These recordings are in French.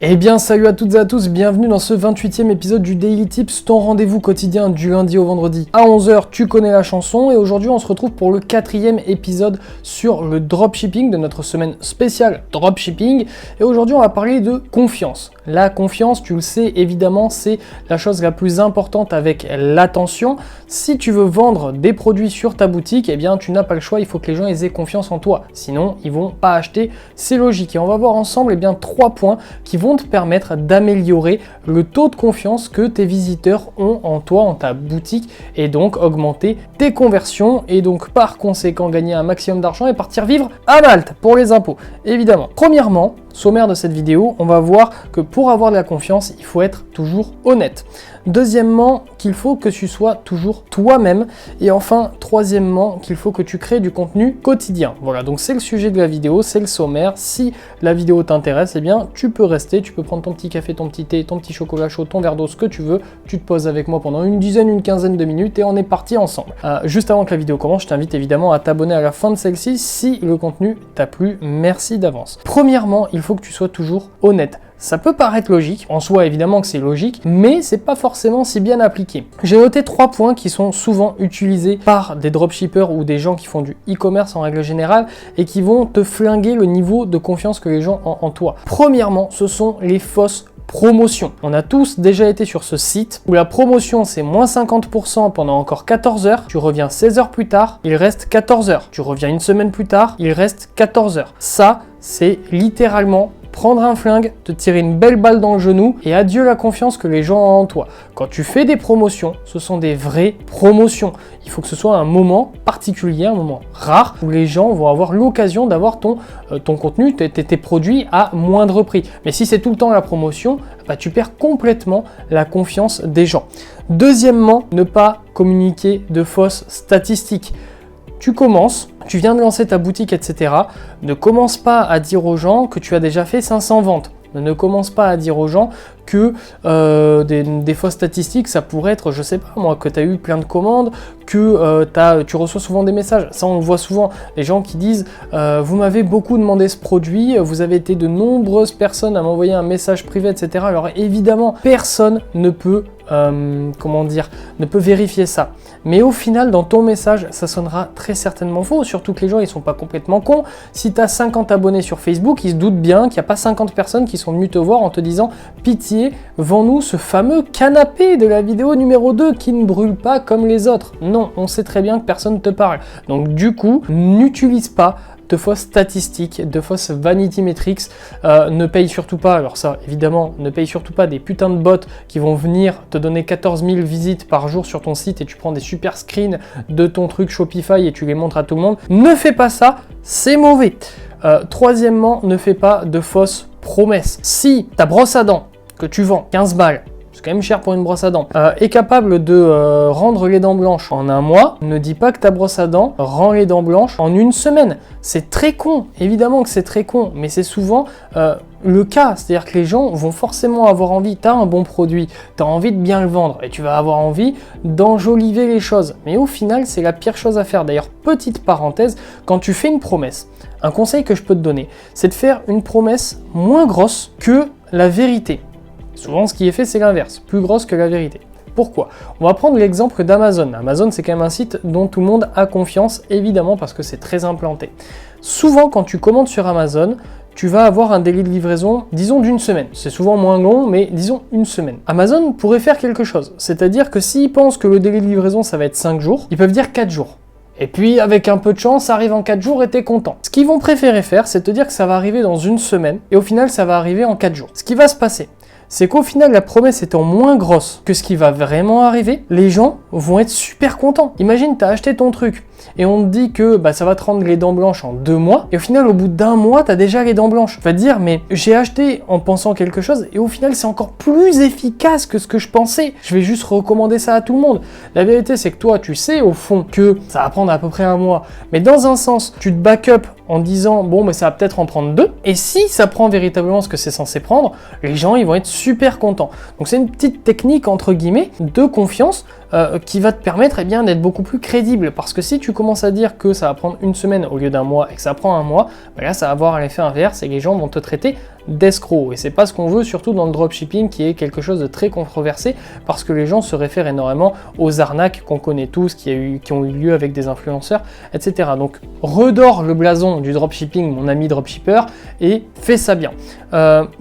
Eh bien salut à toutes et à tous, bienvenue dans ce 28e épisode du Daily Tips, ton rendez-vous quotidien du lundi au vendredi à 11h, tu connais la chanson, et aujourd'hui on se retrouve pour le 4e épisode sur le dropshipping de notre semaine spéciale dropshipping, et aujourd'hui on va parler de confiance. La confiance, tu le sais évidemment, c'est la chose la plus importante avec l'attention. Si tu veux vendre des produits sur ta boutique, eh bien tu n'as pas le choix, il faut que les gens aient confiance en toi, sinon ils vont pas acheter, c'est logique. Et on va voir ensemble 3 points qui vont te permettre d'améliorer le taux de confiance que tes visiteurs ont en toi, en ta boutique, et donc augmenter tes conversions et donc par conséquent gagner un maximum d'argent et partir vivre à Malte pour les impôts, évidemment. Premièrement, sommaire de cette vidéo, on va voir que pour avoir de la confiance, il faut être toujours honnête. Deuxièmement, qu'il faut que tu sois toujours toi-même. Et enfin, troisièmement, qu'il faut que tu crées du contenu quotidien. Voilà, donc c'est le sujet de la vidéo, c'est le sommaire. Si la vidéo t'intéresse, eh bien, tu peux rester, tu peux prendre ton petit café, ton petit thé, ton petit chocolat chaud, ton verre d'eau, ce que tu veux. Tu te poses avec moi pendant une quinzaine de minutes et on est parti ensemble. Juste avant que la vidéo commence, je t'invite évidemment à t'abonner à la fin de celle-ci si le contenu t'a plu. Merci d'avance. Premièrement, il faut que tu sois toujours honnête. Ça peut paraître logique, en soi évidemment que c'est logique, mais c'est pas forcément si bien appliqué. J'ai noté 3 points qui sont souvent utilisés par des dropshippers ou des gens qui font du e-commerce en règle générale et qui vont te flinguer le niveau de confiance que les gens ont en toi. Premièrement, ce sont les fausses promotion. On a tous déjà été sur ce site où la promotion c'est moins 50% pendant encore 14 heures, tu reviens 16 heures plus tard, il reste 14 heures. Tu reviens une semaine plus tard, il reste 14 heures. Ça, c'est littéralement prendre un flingue, te tirer une belle balle dans le genou et adieu la confiance que les gens ont en toi. Quand tu fais des promotions, ce sont des vraies promotions. Il faut que ce soit un moment particulier, un moment rare où les gens vont avoir l'occasion d'avoir ton contenu, tes produits à moindre prix. Mais si c'est tout le temps la promotion, tu perds complètement la confiance des gens. Deuxièmement, ne pas communiquer de fausses statistiques. Tu commences, tu viens de lancer ta boutique, etc. Ne commence pas à dire aux gens que tu as déjà fait 500 ventes. Ne commence pas à dire aux gens que des fausses statistiques, ça pourrait être, je sais pas moi, que tu as eu plein de commandes, que tu reçois souvent des messages. Ça, on le voit souvent, les gens qui disent vous m'avez beaucoup demandé ce produit, vous avez été de nombreuses personnes à m'envoyer un message privé, etc. Alors évidemment, personne ne peut ne peut vérifier ça. Mais au final, dans ton message, ça sonnera très certainement faux, surtout que les gens, ils sont pas complètement cons. Si tu as 50 abonnés sur Facebook, ils se doutent bien qu'il n'y a pas 50 personnes qui sont venues te voir en te disant « Pitié, vends-nous ce fameux canapé de la vidéo numéro 2 qui ne brûle pas comme les autres. » Non, on sait très bien que personne ne te parle. Donc du coup, n'utilise pas de fausses statistiques, de fausses vanity metrics, ne paye surtout pas, alors ça évidemment, ne paye surtout pas des putains de bots qui vont venir te donner 14 000 visites par jour sur ton site et tu prends des super screens de ton truc Shopify et tu les montres à tout le monde. Ne fais pas ça, c'est mauvais. Troisièmement, ne fais pas de fausses promesses. Si ta brosse à dents que tu vends 15 balles, c'est quand même cher pour une brosse à dents, est capable de rendre les dents blanches en un mois, ne dis pas que ta brosse à dents rend les dents blanches en une semaine. C'est très con, évidemment que c'est très con, mais c'est souvent le cas. C'est-à-dire que les gens vont forcément avoir envie, tu as un bon produit, tu as envie de bien le vendre et tu vas avoir envie d'enjoliver les choses. Mais au final, c'est la pire chose à faire. D'ailleurs, petite parenthèse, quand tu fais une promesse, un conseil que je peux te donner, c'est de faire une promesse moins grosse que la vérité. Souvent, ce qui est fait, c'est l'inverse, plus grosse que la vérité. Pourquoi ? On va prendre l'exemple d'Amazon. Amazon, c'est quand même un site dont tout le monde a confiance, évidemment, parce que c'est très implanté. Souvent, quand tu commandes sur Amazon, tu vas avoir un délai de livraison, disons d'une semaine. C'est souvent moins long, mais disons une semaine. Amazon pourrait faire quelque chose. C'est-à-dire que s'ils pensent que le délai de livraison, ça va être 5 jours, ils peuvent dire 4 jours. Et puis, avec un peu de chance, ça arrive en 4 jours et t'es content. Ce qu'ils vont préférer faire, c'est te dire que ça va arriver dans une semaine, et au final, ça va arriver en 4 jours. Ce qui va se passer, c'est qu'au final, la promesse étant moins grosse que ce qui va vraiment arriver, les gens vont être super contents. Imagine, tu as acheté ton truc et on te dit que ça va te rendre les dents blanches en 2 mois et au final, au bout d'un mois, tu as déjà les dents blanches. Tu vas te dire, mais j'ai acheté en pensant quelque chose et au final, c'est encore plus efficace que ce que je pensais. Je vais juste recommander ça à tout le monde. La vérité, c'est que toi, tu sais au fond que ça va prendre à peu près un mois. Mais dans un sens, tu te back up en disant, bon, mais ça va peut-être en prendre 2. Et si ça prend véritablement ce que c'est censé prendre, les gens, ils vont être super contents. Donc c'est une petite technique entre guillemets de confiance qui va te permettre d'être beaucoup plus crédible, parce que si tu commences à dire que ça va prendre une semaine au lieu d'un mois et que ça prend un mois, là ça va avoir l'effet inverse et les gens vont te traiter d'escrocs. Et c'est pas ce qu'on veut, surtout dans le dropshipping qui est quelque chose de très controversé parce que les gens se réfèrent énormément aux arnaques qu'on connaît tous, qui ont eu lieu avec des influenceurs, etc. Donc redore le blason du dropshipping, mon ami dropshipper, et fais ça bien.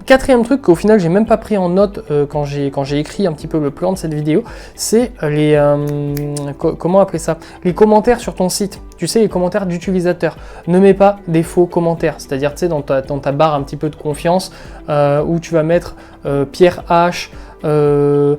Quatrième truc qu'au final j'ai même pas pris en note quand j'ai écrit un petit peu le plan de cette vidéo, c'est les comment appeler ça, les commentaires sur ton site. Tu sais, les commentaires d'utilisateurs. Ne mets pas des faux commentaires, c'est-à-dire tu sais dans ta barre un petit peu de confiance où tu vas mettre Pierre H,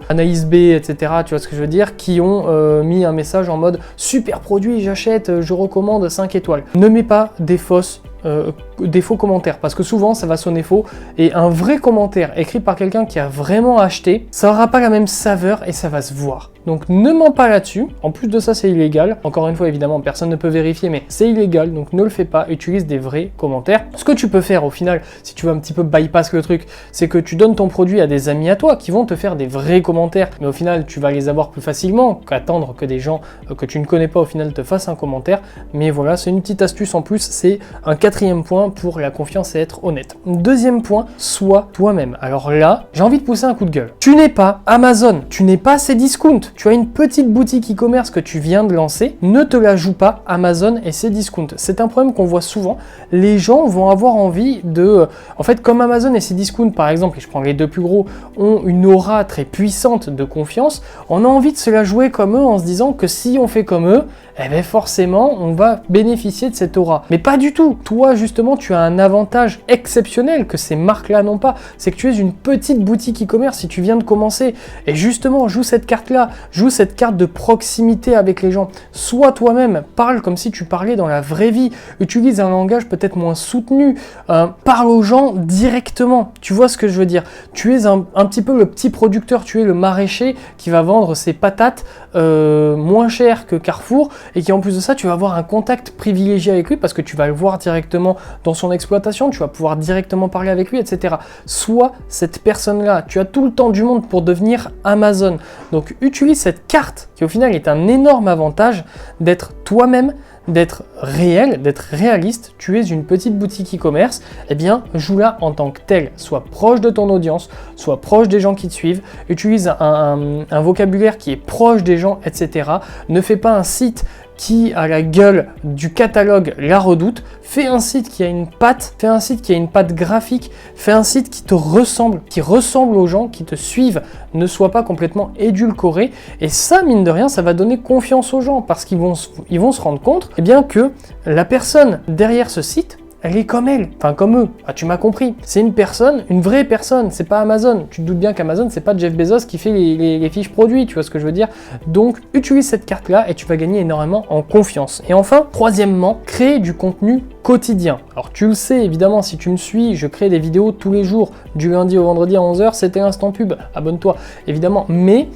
Anaïs B, etc. Tu vois ce que je veux dire, qui ont mis un message en mode super produit, j'achète, je recommande 5 étoiles. Ne mets pas des faux commentaires parce que souvent ça va sonner faux et un vrai commentaire écrit par quelqu'un qui a vraiment acheté, ça n'aura pas la même saveur et ça va se voir. Donc ne mens pas là-dessus. En plus de ça, c'est illégal. Encore une fois, évidemment, personne ne peut vérifier, mais c'est illégal, donc ne le fais pas. Utilise des vrais commentaires. Ce que tu peux faire au final, si tu veux un petit peu bypass le truc, c'est que tu donnes ton produit à des amis à toi qui vont te faire des vrais commentaires. Mais au final, tu vas les avoir plus facilement qu'attendre que des gens que tu ne connais pas au final te fassent un commentaire. Mais voilà, c'est une petite astuce en plus. C'est un quatrième point pour la confiance et être honnête. Deuxième point, sois toi-même. Alors là, j'ai envie de pousser un coup de gueule. Tu n'es pas Amazon, tu n'es pas Cdiscount. Tu as une petite boutique e-commerce que tu viens de lancer, ne te la joue pas Amazon et Cdiscount. C'est un problème qu'on voit souvent. Les gens vont avoir envie de... En fait, comme Amazon et Cdiscount, par exemple, et je prends les deux plus gros, ont une aura très puissante de confiance, on a envie de se la jouer comme eux en se disant que si on fait comme eux, eh bien forcément, on va bénéficier de cette aura. Mais pas du tout. Toi, justement, tu as un avantage exceptionnel que ces marques-là n'ont pas. C'est que tu es une petite boutique e-commerce si tu viens de commencer. Et justement, joue cette carte-là. Joue cette carte de proximité avec les gens. Sois toi-même. Parle comme si tu parlais dans la vraie vie. Utilise un langage peut-être moins soutenu. Parle aux gens directement. Tu vois ce que je veux dire? Tu es un petit peu le petit producteur. Tu es le maraîcher qui va vendre ses patates moins cher que Carrefour et qui en plus de ça tu vas avoir un contact privilégié avec lui parce que tu vas le voir directement dans son exploitation, tu vas pouvoir directement parler avec lui, etc. Sois cette personne là, tu as tout le temps du monde pour devenir Amazon, donc utilise cette carte qui au final est un énorme avantage d'être toi-même, d'être réel, d'être réaliste. Tu es une petite boutique e-commerce, eh bien joue-la en tant que telle, sois proche de ton audience, sois proche des gens qui te suivent, utilise un vocabulaire qui est proche des gens, etc. Ne fais pas un site qui a la gueule du catalogue La Redoute, fais un site qui a une patte, fais un site qui a une patte graphique, fais un site qui te ressemble, qui ressemble aux gens qui te suivent, ne sois pas complètement édulcoré, et ça, mine de rien, ça va donner confiance aux gens, parce qu'ils vont se rendre compte, eh bien, que la personne derrière ce site, elle est comme elle, enfin comme eux, ah, tu m'as compris. C'est une personne, une vraie personne, c'est pas Amazon. Tu te doutes bien qu'Amazon, c'est pas Jeff Bezos qui fait les fiches produits, tu vois ce que je veux dire. Donc, utilise cette carte-là et tu vas gagner énormément en confiance. Et enfin, troisièmement, crée du contenu quotidien. Alors tu le sais, évidemment, si tu me suis, je crée des vidéos tous les jours, du lundi au vendredi à 11h, c'était l'instant pub, abonne-toi, évidemment. Mais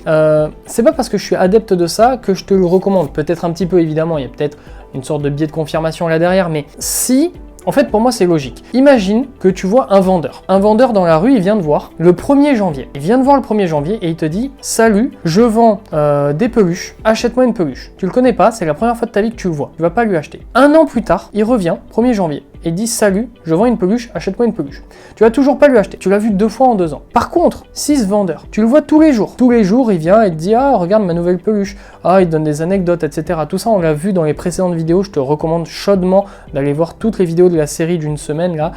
c'est pas parce que je suis adepte de ça que je te le recommande. Peut-être un petit peu, évidemment, il y a peut-être une sorte de biais de confirmation là derrière, mais si... En fait, pour moi, c'est logique. Imagine que tu vois un vendeur. Un vendeur dans la rue, il vient te voir le 1er janvier. Il vient te voir le 1er janvier et il te dit « Salut, je vends des peluches, achète-moi une peluche. » Tu le connais pas, c'est la première fois de ta vie que tu le vois. Tu vas pas lui acheter. Un an plus tard, il revient, 1er janvier, et dit « Salut, je vends une peluche, achète-moi une peluche. » Tu vas toujours pas lui acheter. Tu l'as vu 2 fois en 2 ans. Par contre, si ce vendeur, tu le vois tous les jours. Tous les jours, il vient et te dit « Ah, regarde ma nouvelle peluche. » Ah, il te donne des anecdotes, etc. Tout ça, on l'a vu dans les précédentes vidéos. Je te recommande chaudement d'aller voir toutes les vidéos de la série d'une semaine là.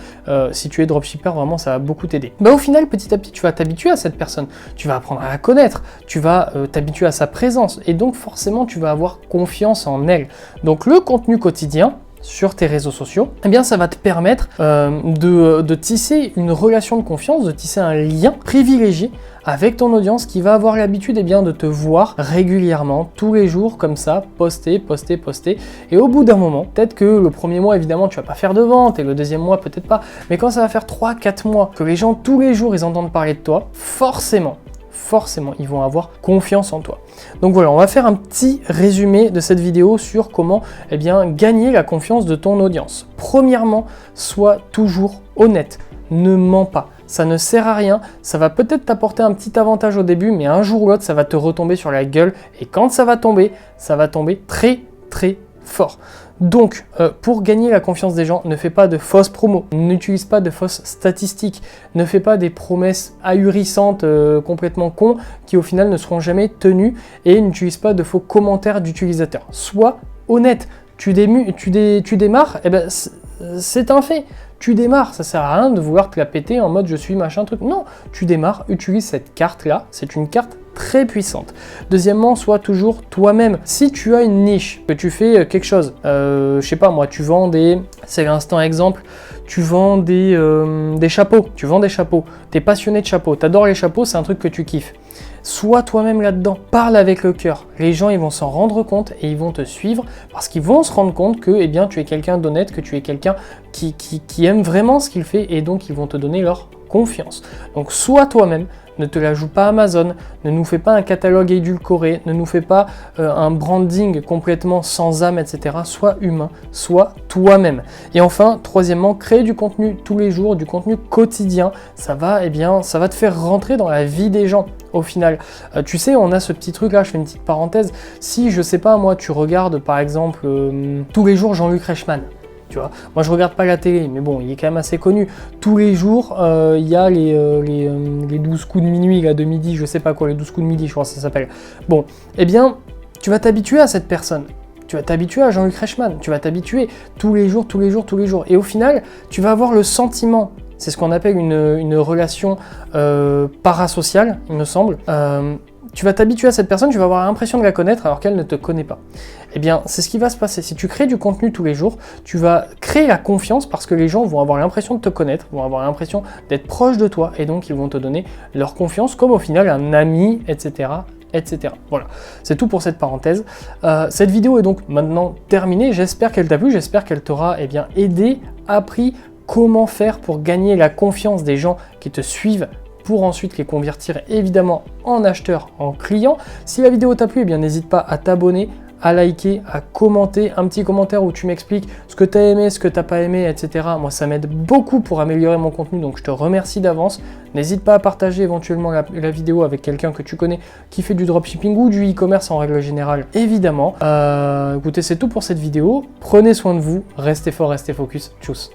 Si tu es dropshipper, vraiment, ça va beaucoup t'aider. Bah, au final, petit à petit, tu vas t'habituer à cette personne. Tu vas apprendre à la connaître. Tu vas t'habituer à sa présence. Et donc, forcément, tu vas avoir confiance en elle. Donc, le contenu quotidien sur tes réseaux sociaux, eh bien ça va te permettre de tisser une relation de confiance, de tisser un lien privilégié avec ton audience qui va avoir l'habitude de te voir régulièrement, tous les jours, comme ça, poster. Et au bout d'un moment, peut-être que le premier mois, évidemment, tu vas pas faire de vente, et le deuxième mois, peut-être pas, mais quand ça va faire 3-4 mois, que les gens, tous les jours, ils entendent parler de toi, forcément, ils vont avoir confiance en toi. Donc voilà, on va faire un petit résumé de cette vidéo sur comment gagner la confiance de ton audience. Premièrement, sois toujours honnête, ne mens pas. Ça ne sert à rien, ça va peut-être t'apporter un petit avantage au début, mais un jour ou l'autre, ça va te retomber sur la gueule, et quand ça va tomber très fort. Donc, pour gagner la confiance des gens, ne fais pas de fausses promos, n'utilise pas de fausses statistiques, ne fais pas des promesses ahurissantes, complètement cons, qui au final ne seront jamais tenues, et n'utilise pas de faux commentaires d'utilisateurs. Sois honnête, tu démarres, eh ben, c'est un fait. Tu démarres, ça sert à rien de vouloir te la péter en mode je suis machin truc. Non, tu démarres, utilise cette carte-là, c'est une carte très puissante. Deuxièmement, sois toujours toi-même. Si tu as une niche, que tu fais quelque chose, je sais pas moi, tu vends c'est l'instant exemple, tu vends des chapeaux, t'es passionné de chapeaux, t'adores les chapeaux, c'est un truc que tu kiffes. Sois toi-même là-dedans, parle avec le cœur. Les gens ils vont s'en rendre compte et ils vont te suivre parce qu'ils vont se rendre compte que eh bien, tu es quelqu'un d'honnête, que tu es quelqu'un qui aime vraiment ce qu'il fait et donc ils vont te donner leur confiance. Donc sois toi-même, ne te la joue pas Amazon, ne nous fais pas un catalogue édulcoré, ne nous fais pas un branding complètement sans âme, etc. Sois humain, sois toi-même. Et enfin, troisièmement, crée du contenu tous les jours, du contenu quotidien. Ça va te faire rentrer dans la vie des gens. Au final, tu sais, on a ce petit truc là, je fais une petite parenthèse. Si, je sais pas, moi, tu regardes par exemple tous les jours Jean-Luc Reichmann. Tu vois, moi je regarde pas la télé, mais bon, il est quand même assez connu. Tous les jours, il y a les 12 coups de minuit, là, de midi, je sais pas quoi, les 12 coups de midi, je crois que ça s'appelle. Bon, eh bien, tu vas t'habituer à cette personne. Tu vas t'habituer à Jean-Luc Reichmann. Tu vas t'habituer tous les jours. Et au final, tu vas avoir le sentiment, c'est ce qu'on appelle une relation parasociale, il me semble. Tu vas t'habituer à cette personne, tu vas avoir l'impression de la connaître alors qu'elle ne te connaît pas. Eh bien, c'est ce qui va se passer. Si tu crées du contenu tous les jours, tu vas créer la confiance parce que les gens vont avoir l'impression de te connaître, vont avoir l'impression d'être proches de toi et donc ils vont te donner leur confiance comme au final un ami, etc. etc. Voilà, c'est tout pour cette parenthèse. Cette vidéo est donc maintenant terminée. J'espère qu'elle t'a plu, j'espère qu'elle t'aura aidé, appris comment faire pour gagner la confiance des gens qui te suivent pour ensuite les convertir évidemment en acheteurs, en clients. Si la vidéo t'a plu, n'hésite pas à t'abonner, à liker, à commenter, un petit commentaire où tu m'expliques ce que tu as aimé, ce que tu n'as pas aimé, etc. Moi, ça m'aide beaucoup pour améliorer mon contenu, donc je te remercie d'avance. N'hésite pas à partager éventuellement la vidéo avec quelqu'un que tu connais qui fait du dropshipping ou du e-commerce en règle générale, évidemment. Écoutez, c'est tout pour cette vidéo. Prenez soin de vous, restez fort, restez focus. Tchuss.